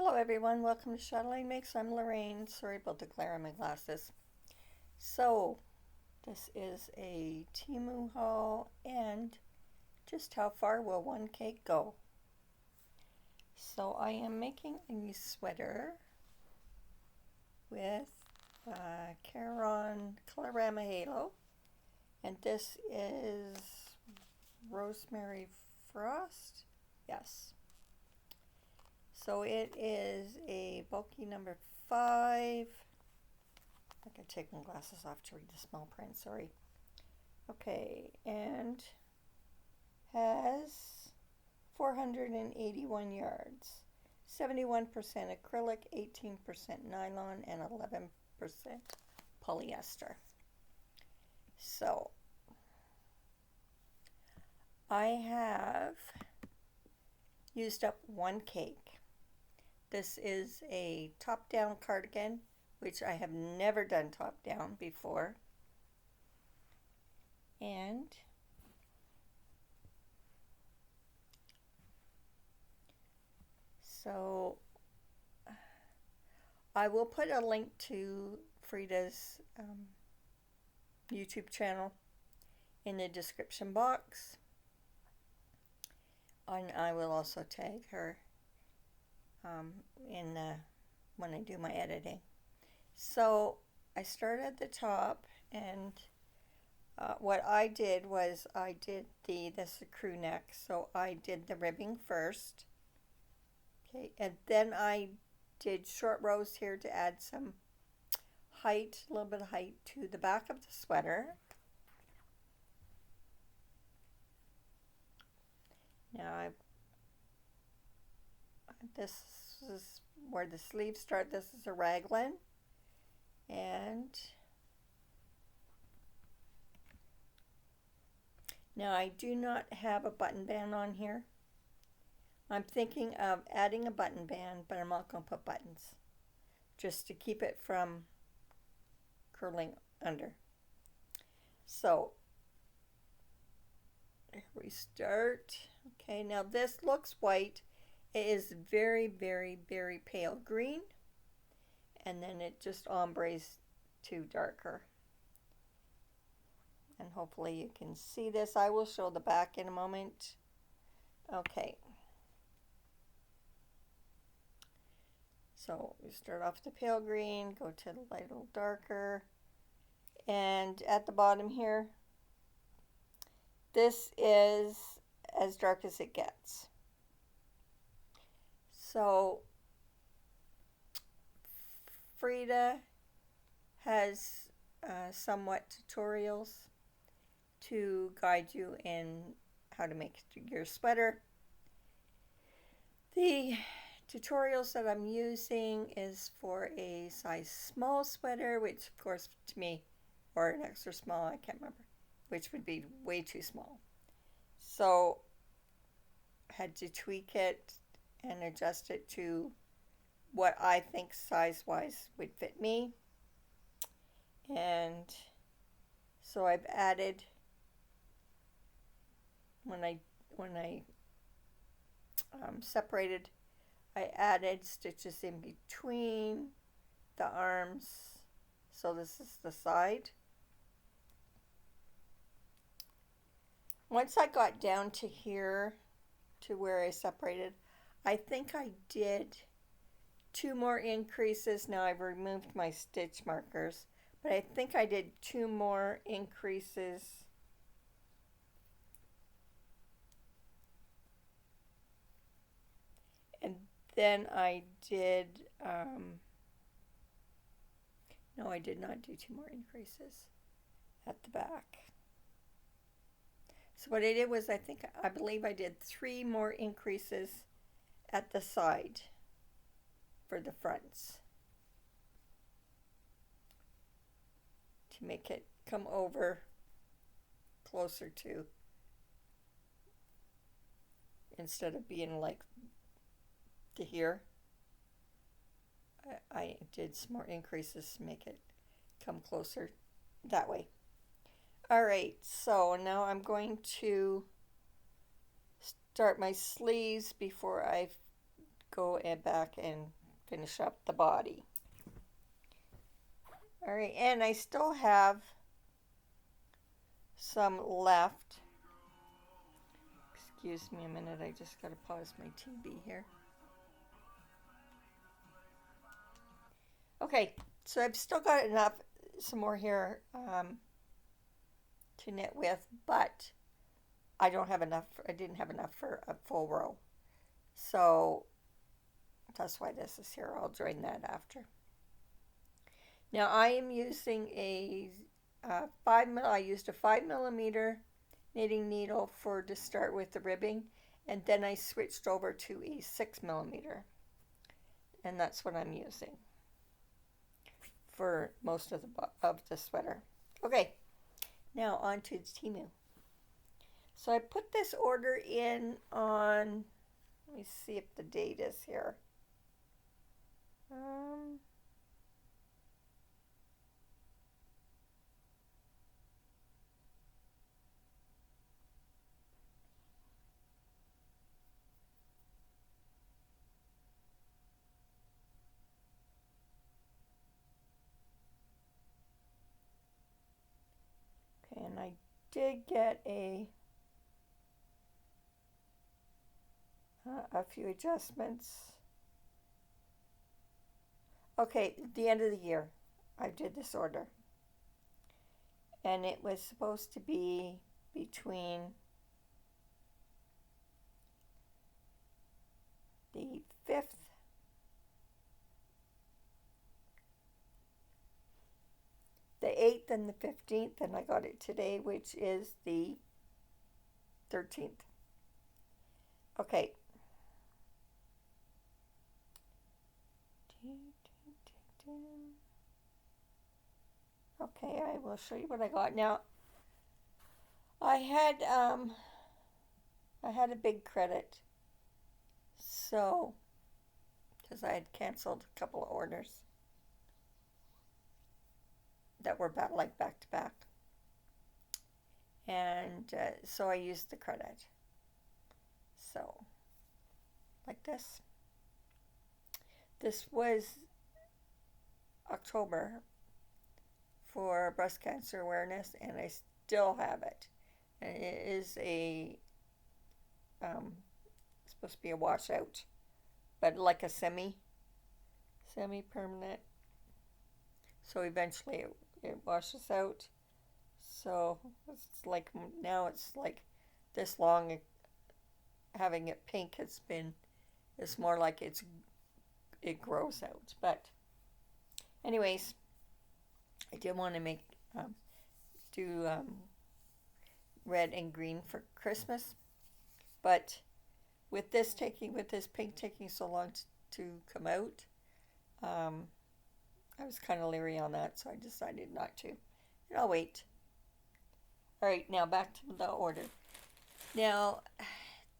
Hello everyone, welcome to Chatelaine Makes. I'm Lorraine. Sorry about the glare on my glasses. So, this is a Temu haul, and just how far will one cake go? So I am making a sweater with Caron Colorama Halo, and this is Rosemary Frost. Yes. So it is a bulky number 5. I gotta take my glasses off to read the small print, sorry. Okay, and has 481 yards, 71% acrylic, 18% nylon, and 11% polyester. So, I have used up one cake. This is a top-down cardigan, which I have never done top-down before. And so I will put a link to Faride's YouTube channel in the description box. And I will also tag her when I do my editing. So I started at the top, and what I did was this is a crew neck, so I did the ribbing first. Okay, and then I did short rows here to add some height, a little bit of height to the back of the sweater. Now this is where the sleeves start. This is a raglan, and now I do not have a button band on here. I'm thinking of adding a button band, but I'm not going to put buttons, just to keep it from curling under. So here we start. Okay, now this looks white. It is very, very, very pale green, and then it just ombres to darker. And hopefully you can see this. I will show the back in a moment. Okay. So we start off the pale green, go to the light, a little darker, and at the bottom here, this is as dark as it gets. So Feride has somewhat tutorials to guide you in how to make your sweater. The tutorials that I'm using is for a size small sweater, which of course to me, or an extra small, I can't remember, which would be way too small. So I had to tweak it and adjust it to what I think size-wise would fit me. And so I've added, when I separated, I added stitches in between the arms. So this is the side. Once I got down to here, to where I separated, I think I did 2 more increases. Now I've removed my stitch markers, but I think I did 2 more increases and then I did no, I did not do 2 more increases at the back. So what I did was I believe I did 3 more increases at the side for the fronts to make it come over closer to, instead of being like to here, I did some more increases to make it come closer that way. Alright, so now I'm going to start my sleeves before I go back and finish up the body. All right, and I still have some left. Excuse me a minute, I just got to pause my TV here. Okay, so I've still got enough, some more here to knit with, but I don't have enough, I didn't have enough for a full row. So that's why this is here. I'll join that after. Now I am using I used a 5mm knitting needle to start with the ribbing, and then I switched over to a 6mm, and that's what I'm using for most of the sweater. Okay, now on to Temu. So I put this order in on, let me see if the date is here. Okay, and I did get a few adjustments. Okay, the end of the year, I did this order. And it was supposed to be between the 5th the 8th and the 15th, and I got it today, which is the 13th. Okay. Okay, I will show you what I got. Now, I had a big credit, so because I had canceled a couple of orders that were back to back, and so I used the credit. So, like this. This was October for breast cancer awareness, and I still have it. And it is supposed to be a washout, but like a semi-permanent. So eventually it washes out. So it's like, now it's like this long. Having it pink, it's more like it grows out. But anyways, I did want to do red and green for Christmas, but with this pink taking so long to come out, I was kind of leery on that, so I decided not to. And I'll wait. All right, now back to the order. Now,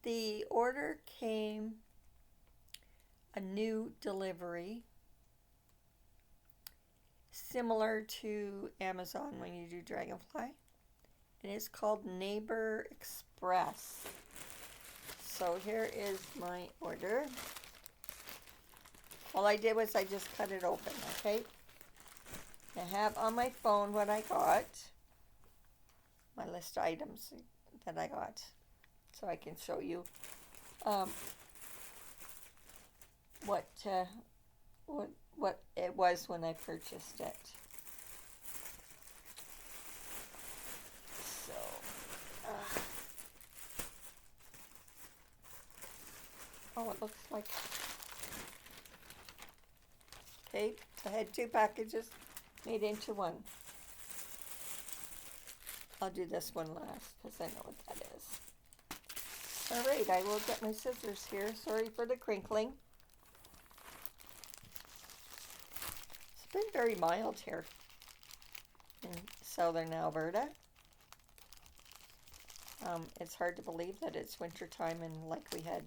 the order came a new delivery, similar to Amazon when you do Dragonfly, and it's called Neighbor Express. So here is my order. All I did was I just cut it open, okay? I have on my phone what I got, my list of items that I got, so I can show you what it was when I purchased it. So, oh, it looks like, okay, so I had two packages made into one. I'll do this one last because I know what that is. All right, I will get my scissors here. Sorry for the crinkling. It's been very mild here in southern Alberta. It's hard to believe that it's winter time and like we had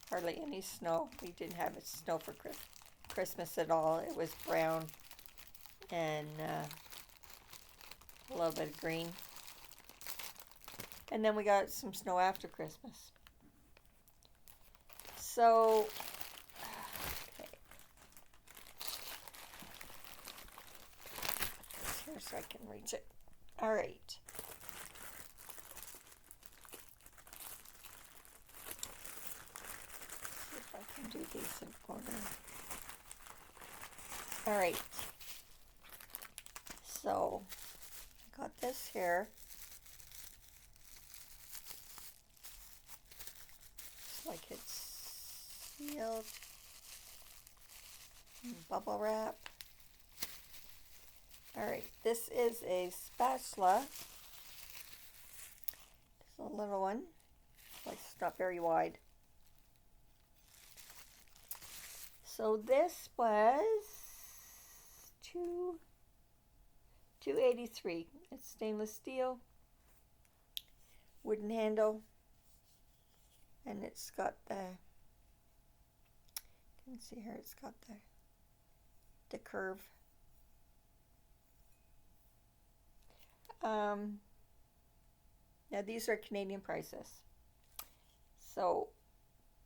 hardly any snow. We didn't have snow for Christmas at all. It was brown and a little bit of green. And then we got some snow after Christmas. So, okay. Here so I can reach it. All right. See if I can do these in order. All right. So, I got this here. Looks like it's sealed. Bubble wrap. Alright, this is a spatula. It's a little one. Like it's not very wide. So this was $2.83. It's stainless steel, wooden handle, and it's got the. You can see here it's got the curve. Now these are Canadian prices. So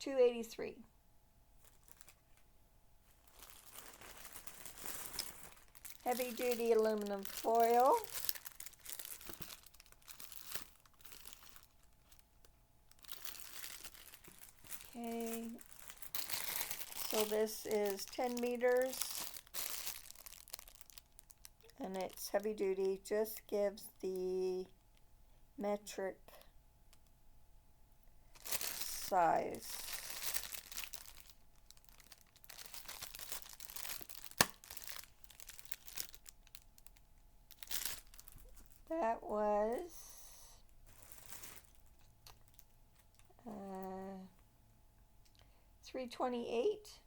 $2.83. Heavy duty aluminum foil. Okay. So this is 10 meters. And it's heavy duty, just gives the metric size. That was $3.28.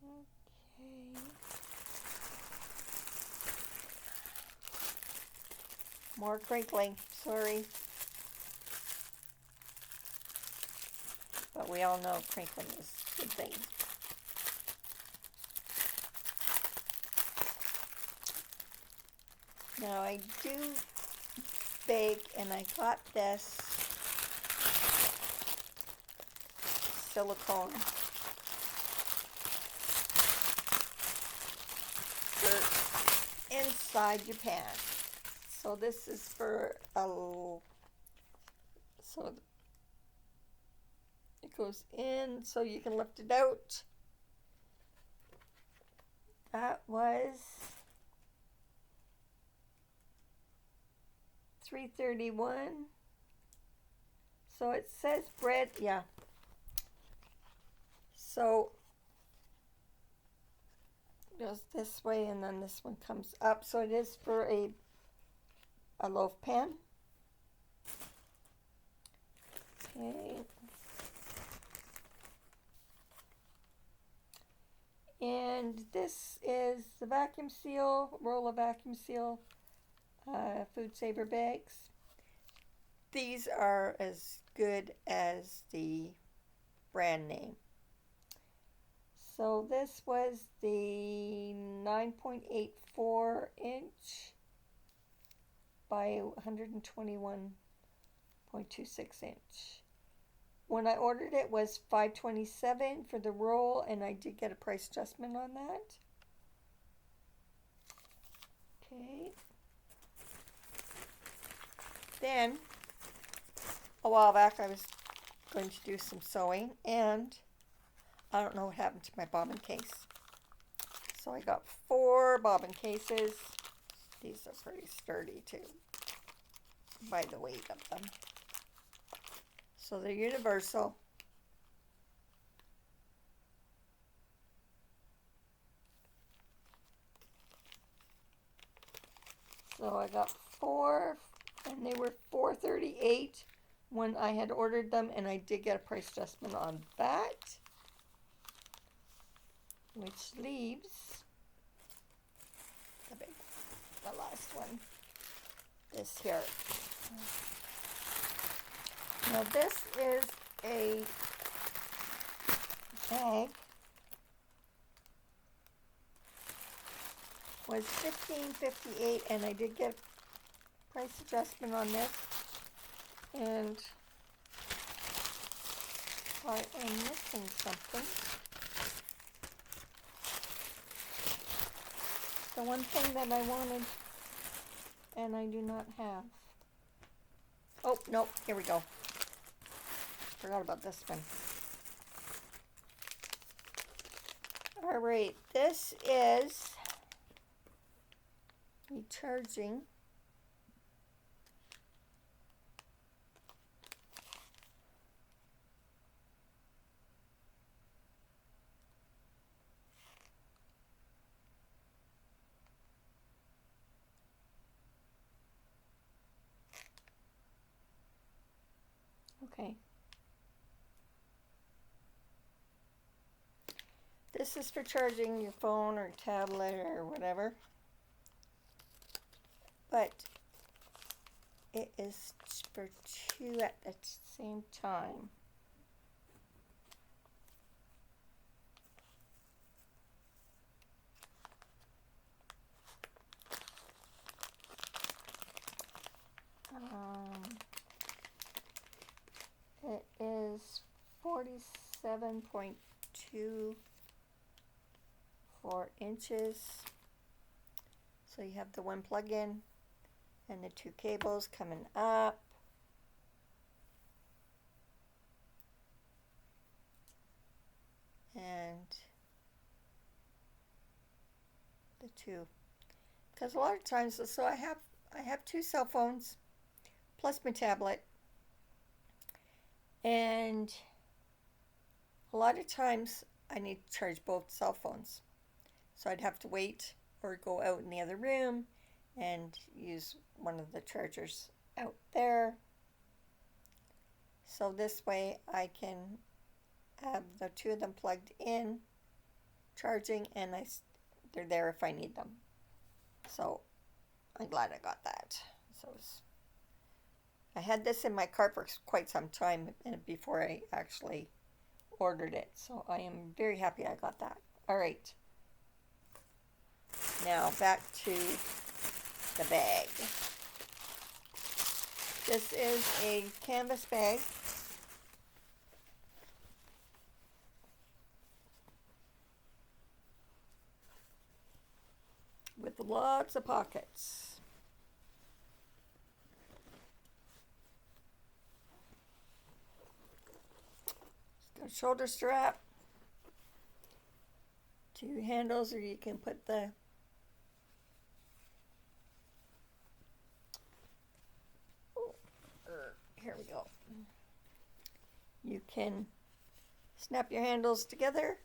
Okay. More crinkling, sorry. But we all know crinkling is a good thing. Now I do bake, and I got this silicone for inside your pan. So this is for so it goes in so you can lift it out. That was $3.31. So it says bread, yeah. So it goes this way, and then this one comes up. So it is for a loaf pan. Okay. And this is the vacuum seal, roll of vacuum seal, food saver bags. These are as good as the brand name. So this was the 9.84 inch by 121.26 inch. When I ordered it was $5.27 for the roll, and I did get a price adjustment on that. Okay. Then, a while back, I was going to do some sewing, and I don't know what happened to my bobbin case. So I got 4 bobbin cases. These are pretty sturdy too, by the weight of them. So they're universal. So I got 4, and they were $4.38 when I had ordered them, and I did get a price adjustment on that, which leaves the last one, this here. Now this is a bag, was $15.58, and I did get a price adjustment on this, and I am missing something. The one thing that I wanted and I do not have. Oh, nope, here we go. Forgot about this one. All right, this is the charging. Okay. This is for charging your phone or tablet or whatever. But it is for two at the same time. It is 47.24 inches. So you have the one plug-in and the two cables coming up. And the two. Because a lot of times, so I have two cell phones plus my tablet. And a lot of times I need to charge both cell phones. So I'd have to wait or go out in the other room and use one of the chargers out there. So this way I can have the two of them plugged in, charging, and they're there if I need them. So I'm glad I got that. So I had this in my cart for quite some time before I actually ordered it. So I am very happy I got that. All right. Now back to the bag. This is a canvas bag. With lots of pockets. It's got a shoulder strap, two handles, or you can put the here we go. You can snap your handles together,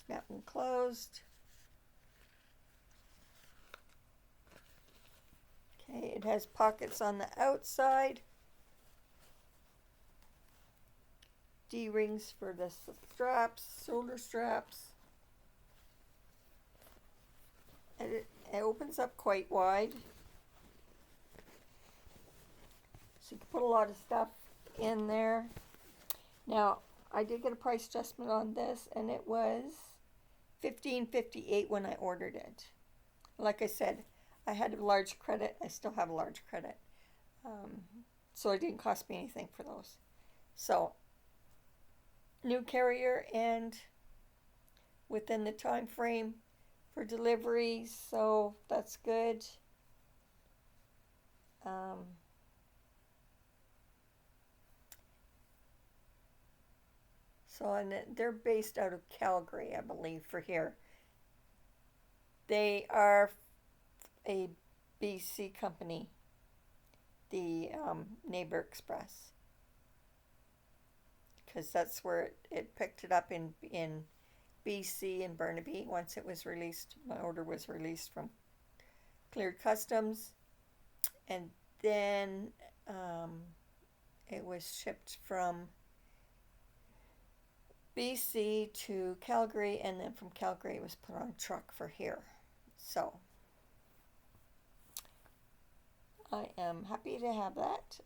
snap them closed. Okay, it has pockets on the outside, D-rings for the straps, shoulder straps. And it opens up quite wide. So you can put a lot of stuff in there. Now, I did get a price adjustment on this, and it was $15.58 when I ordered it. Like I said, I had a large credit. I still have a large credit. So it didn't cost me anything for those. So, new carrier and within the time frame for delivery. So that's good. And they're based out of Calgary, I believe, for here. They are a BC company, the Neighbor Express, because that's where it picked it up in BC in Burnaby. Once it was released, my order was released from Cleared Customs, and then it was shipped from BC to Calgary, and then from Calgary it was put on a truck for here. So I am happy to have that.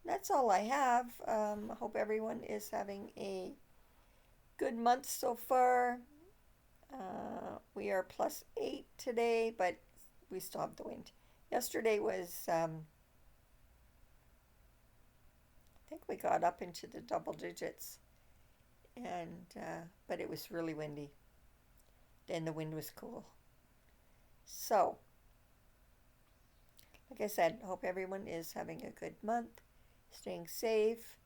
That's all I have. I hope everyone is having a good month so far. We are +8 today, but we still have the wind. Yesterday was, I think we got up into the double digits, and but it was really windy. Then the wind was cool. So, like I said, hope everyone is having a good month, staying safe,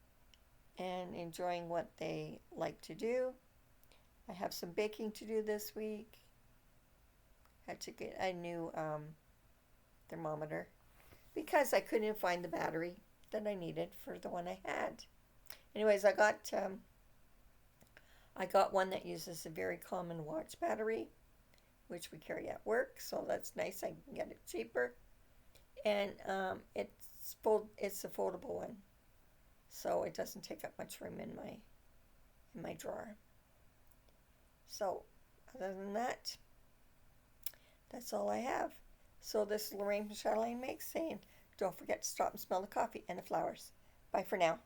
and enjoying what they like to do. I have some baking to do this week. Had to get a new thermometer because I couldn't find the battery that I needed for the one I had. Anyways, I got one that uses a very common watch battery, which we carry at work, so that's nice. I can get it cheaper, and it's a foldable one, so it doesn't take up much room in my drawer. So, other than that, that's all I have. So this is Lorraine from Charlene Makes saying, don't forget to stop and smell the coffee and the flowers. Bye for now.